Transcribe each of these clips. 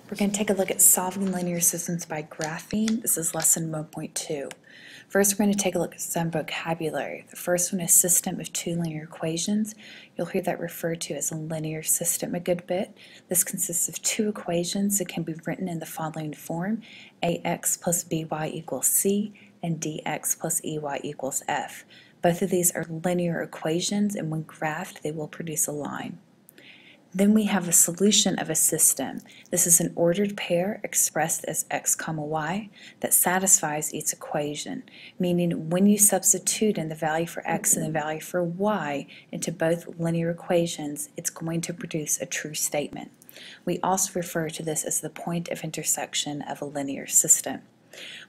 We're going to take a look at solving linear systems by graphing. This is lesson 1.2. First, we're going to take a look at some vocabulary. The first one is system of two linear equations. You'll hear that referred to as a linear system a good bit. This consists of two equations that can be written in the following form: ax plus by equals c and dx plus ey equals f. Both of these are linear equations, and when graphed, they will produce a line. Then we have a solution of a system. This is an ordered pair expressed as x comma y that satisfies each equation, meaning when you substitute in the value for x and the value for y into both linear equations, it's going to produce a true statement. We also refer to this as the point of intersection of a linear system.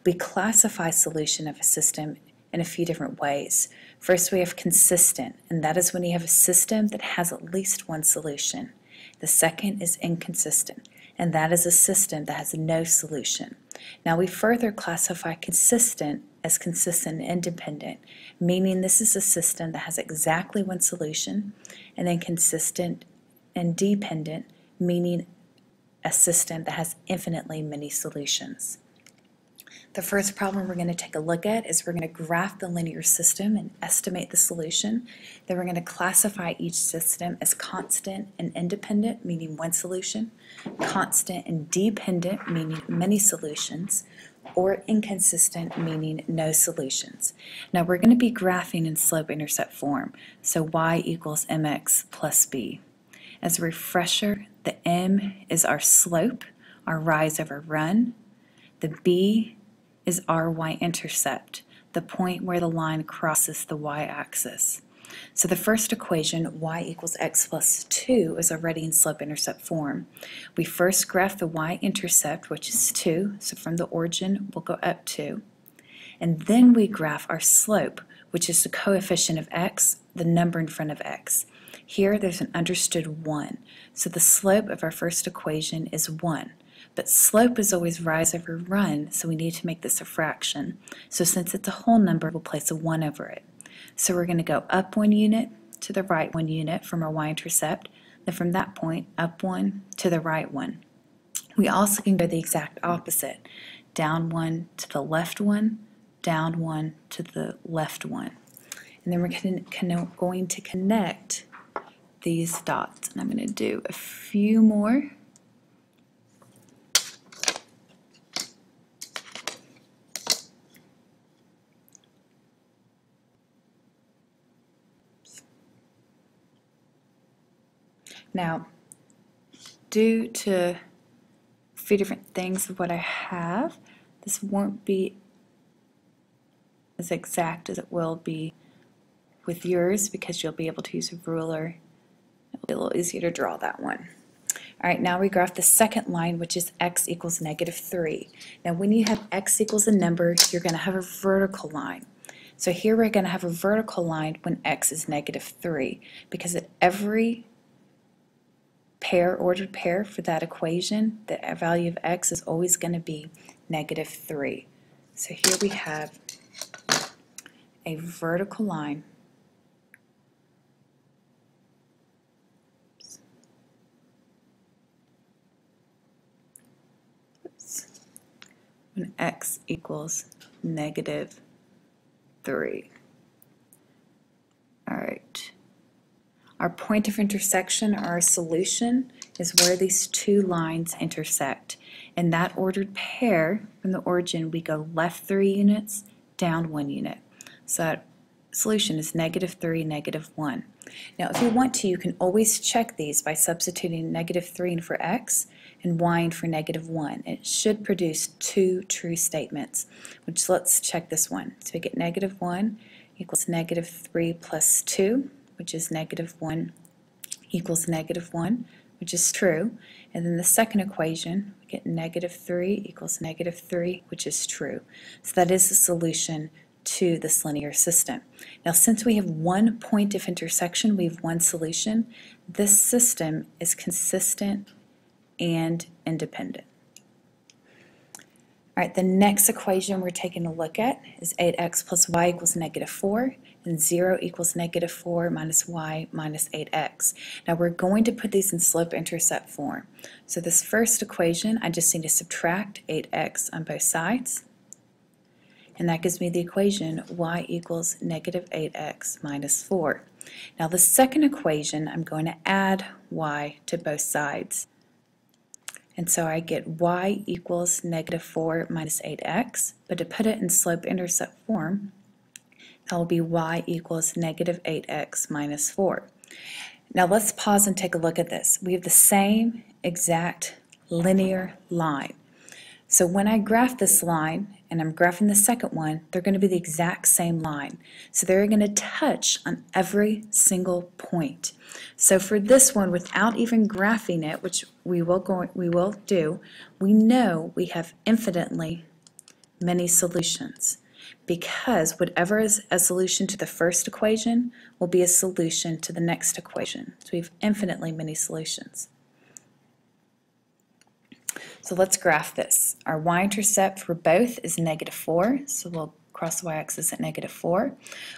We classify solution of a system in a few different ways. First, we have consistent, and that is when you have a system that has at least one solution. The second is inconsistent, and that is a system that has no solution. Now we further classify consistent as consistent and independent, meaning this is a system that has exactly one solution, and then consistent and dependent, meaning a system that has infinitely many solutions. The first problem we're going to take a look at is we're going to graph the linear system and estimate the solution. Then we're going to classify each system as constant and independent, meaning one solution, constant and dependent, meaning many solutions, or inconsistent, meaning no solutions. Now we're going to be graphing in slope-intercept form, so y equals mx plus b. As a refresher, the m is our slope, our rise over run. The b is our y-intercept, the point where the line crosses the y-axis. So the first equation, y equals x plus 2, is already in slope-intercept form. We first graph the y-intercept, which is 2, so from the origin we'll go up 2. And then we graph our slope, which is the coefficient of x, the number in front of x. Here there's an understood 1, so the slope of our first equation is 1. But slope is always rise over run, so we need to make this a fraction. So since it's a whole number, we'll place a 1 over it. So we're going to go up 1 unit, to the right 1 unit from our y-intercept, then from that point, up 1 to the right 1. We also can go the exact opposite, down 1 to the left 1, down 1 to the left 1. And then we're going to connect these dots. And I'm going to do a few more. Now, due to a few different things of what I have, this won't be as exact as it will be with yours because you'll be able to use a ruler. It'll be a little easier to draw that one. All right, now we graph the second line, which is x equals -3. Now when you have x equals a number, you're going to have a vertical line. So here we're going to have a vertical line when x is -3, because at every ordered pair for that equation, the value of x is always going to be -3. So here we have a vertical line when x equals -3. All right. Our point of intersection, our solution, is where these two lines intersect. In that ordered pair, from the origin, we go left 3 units, down 1 unit. So that solution is -3, -1. Now, if you want to, you can always check these by substituting -3 in for x and y in for -1. It should produce two true statements, which let's check this one. So we get -1 equals -3 plus 2, which is -1 equals -1, which is true. And then the second equation, we get -3 equals -3, which is true. So that is the solution to this linear system. Now since we have one point of intersection, we have one solution, this system is consistent and independent. All right, the next equation we're taking a look at is 8x plus y equals -4, and 0 equals negative 4 minus y minus 8x. Now we're going to put these in slope-intercept form. So this first equation, I just need to subtract 8x on both sides, and that gives me the equation y equals negative 8x minus 4. Now the second equation, I'm going to add y to both sides. And so I get y equals negative 4 minus 8x, but to put it in slope-intercept form, that will be y equals negative 8x minus 4. Now let's pause and take a look at this. We have the same exact linear line. So when I graph this line, and I'm graphing the second one, they're going to be the exact same line. So they're going to touch on every single point. So for this one, without even graphing it, which we will do, we know we have infinitely many solutions, because whatever is a solution to the first equation will be a solution to the next equation. So we have infinitely many solutions. So let's graph this. Our y-intercept for both is negative 4, so we'll cross the y-axis at negative 4.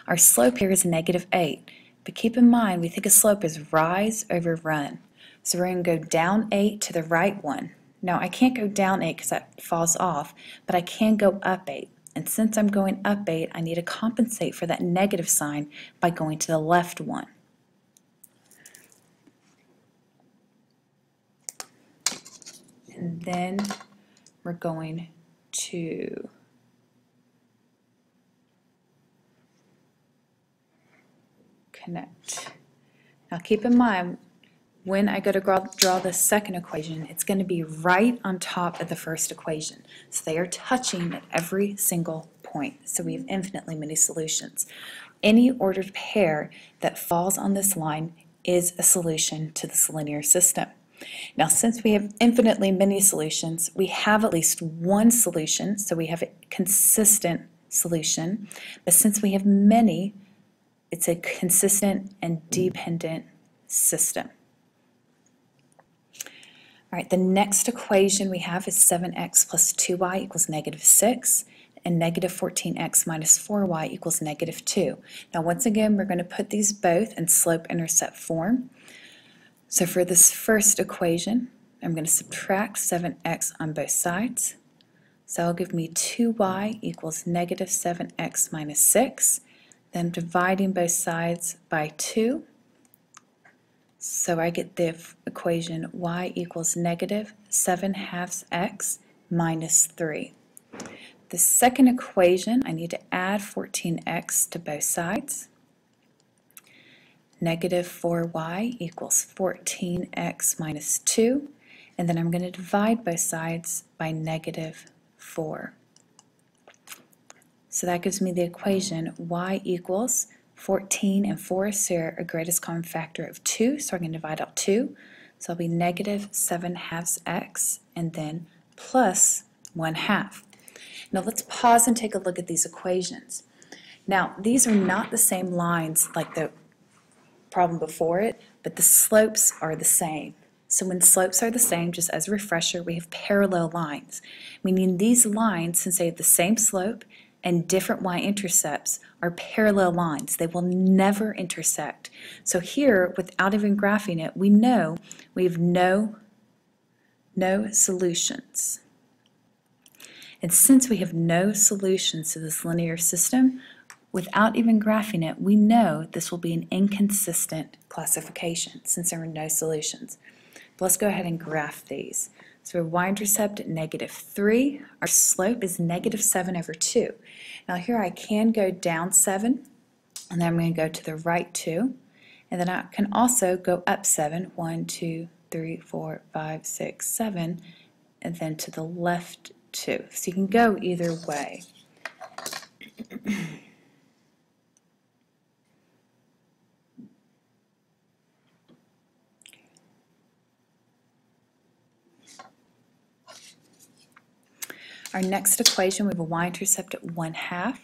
Our slope here is negative 8, but keep in mind we think a slope is rise over run. So we're going to go down 8 to the right 1. Now I can't go down 8 because that falls off, but I can go up 8. And since I'm going up 8, I need to compensate for that negative sign by going to the left 1. And then we're going to connect. Now keep in mind, when I go to draw the second equation, it's going to be right on top of the first equation. So they are touching at every single point. So we have infinitely many solutions. Any ordered pair that falls on this line is a solution to this linear system. Now, since we have infinitely many solutions, we have at least one solution, so we have a consistent solution. But since we have many, it's a consistent and dependent system. All right, the next equation we have is 7x plus 2y equals negative 6, and negative 14x minus 4y equals negative 2. Now, once again, we're going to put these both in slope-intercept form. So for this first equation, I'm going to subtract 7x on both sides. So that'll give me 2y equals negative 7x minus 6. Then dividing both sides by 2. So I get the equation y equals negative 7/2 x minus 3. The second equation, I need to add 14x to both sides. Negative 4y equals 14x minus 2, and then I'm going to divide both sides by negative 4. So that gives me the equation y equals 14 and 4 share a greatest common factor of 2, so I'm going to divide out 2. So it'll be negative 7/2 x and then plus 1/2. Now let's pause and take a look at these equations. Now these are not the same lines like the problem before it, but the slopes are the same. So when slopes are the same, just as a refresher, we have parallel lines, meaning these lines, since they have the same slope and different y-intercepts, are parallel lines. They will never intersect. So here, without even graphing it, we know we have no solutions. And since we have no solutions to this linear system, without even graphing it, we know this will be an inconsistent classification since there are no solutions. But let's go ahead and graph these. So our y-intercept at negative 3, our slope is negative 7 over 2. Now here I can go down 7, and then I'm going to go to the right 2, and then I can also go up 7, 1, 2, 3, 4, 5, 6, 7, and then to the left 2. So you can go either way. Our next equation, we have a y-intercept at 1/2,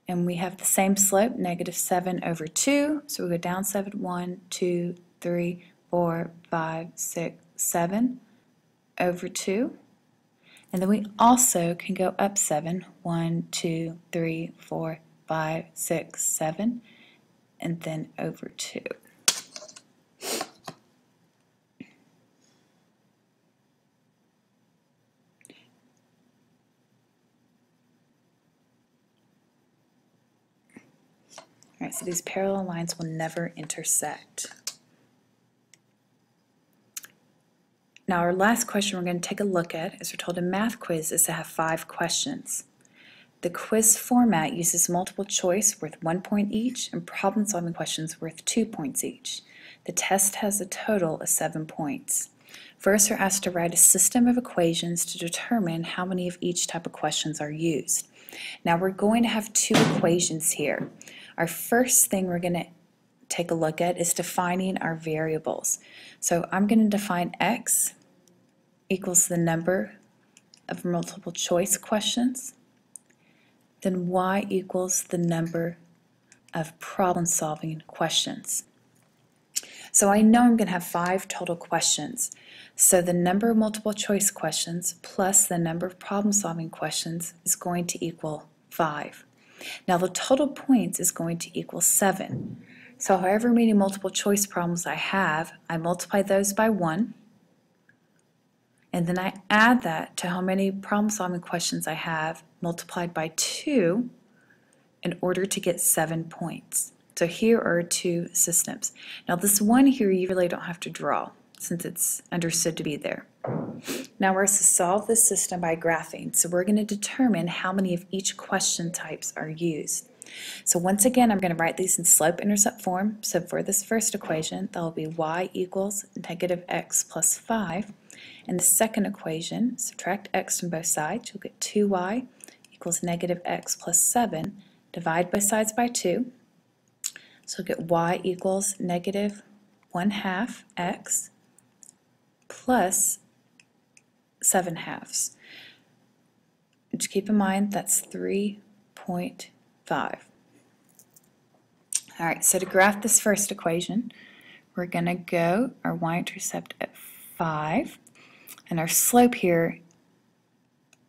and we have the same slope, negative 7 over 2, so we go down 7, 1, 2, 3, 4, 5, 6, 7 over 2, and then we also can go up 7, 1, 2, 3, 4, 5, 6, 7, and then over 2. All right, so these parallel lines will never intersect. Now our last question we're going to take a look at, as we're told in math quiz, is to have 5 questions. The quiz format uses multiple choice worth 1 point each and problem solving questions worth 2 points each. The test has a total of 7 points. First, we're asked to write a system of equations to determine how many of each type of questions are used. Now we're going to have 2 equations here. Our first thing we're going to take a look at is defining our variables. So I'm going to define x equals the number of multiple choice questions, then y equals the number of problem solving questions. So I know I'm going to have 5 total questions. So the number of multiple choice questions plus the number of problem solving questions is going to equal 5. Now the total points is going to equal 7. So however many multiple choice problems I have, I multiply those by 1, and then I add that to how many problem solving questions I have multiplied by 2 in order to get 7 points. So here are 2 systems. Now this one here you really don't have to draw since it's understood to be there. Now we're to solve this system by graphing. So we're going to determine how many of each question types are used. So once again, I'm going to write these in slope-intercept form. So for this first equation, that will be y equals negative x plus 5. And the second equation, subtract x from both sides, you'll get 2y equals negative x plus 7. Divide both sides by 2. So you'll get y equals negative 1/2 x plus 7/2. Just keep in mind that's 3.5. All right, so to graph this first equation, we're going to go our y-intercept at 5, and our slope here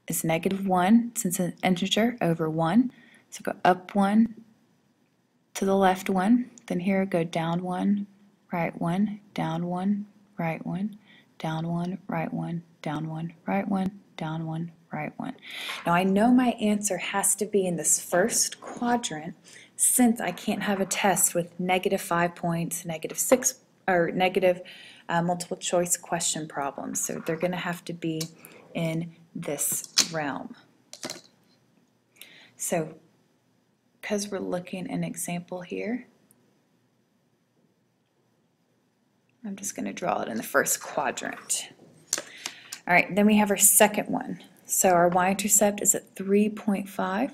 is negative 1 since it's an integer over 1. So go up 1 to the left 1, then here go down 1, right 1, down 1, right 1, down 1, right 1, down 1, right 1, down 1, right 1. Now I know my answer has to be in this first quadrant since I can't have a test with negative 5 points, negative 6, or negative multiple choice question problems. So they're going to have to be in this realm. So because we're looking at an example here, I'm just going to draw it in the first quadrant. All right, then we have our second one. So our y-intercept is at 3.5,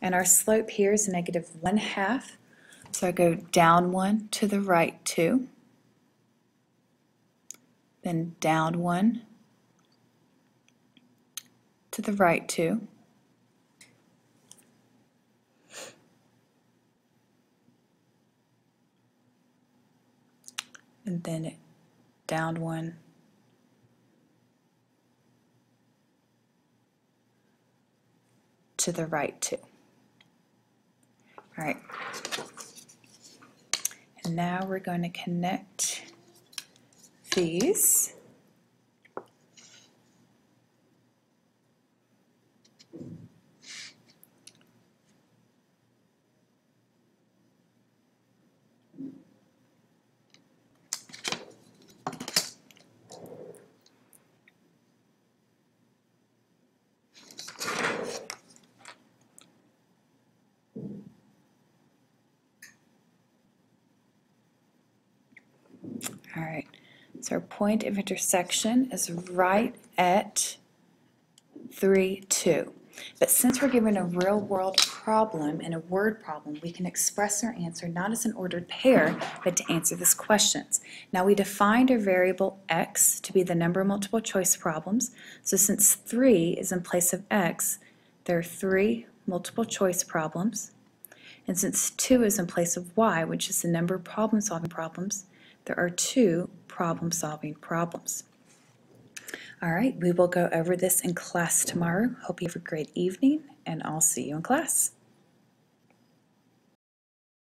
and our slope here is negative 1/2. So I go down 1 to the right 2, then down 1 to the right 2, and then down 1 to the right 2. All right. And now we're going to connect these. All right, so our point of intersection is right at 3, 2. But since we're given a real-world problem and a word problem, we can express our answer not as an ordered pair, but to answer this questions. Now we defined our variable x to be the number of multiple choice problems. So since 3 is in place of x, there are 3 multiple choice problems. And since 2 is in place of y, which is the number of problem-solving problems, there are 2 problem-solving problems. All right, we will go over this in class tomorrow. Hope you have a great evening and I'll see you in class.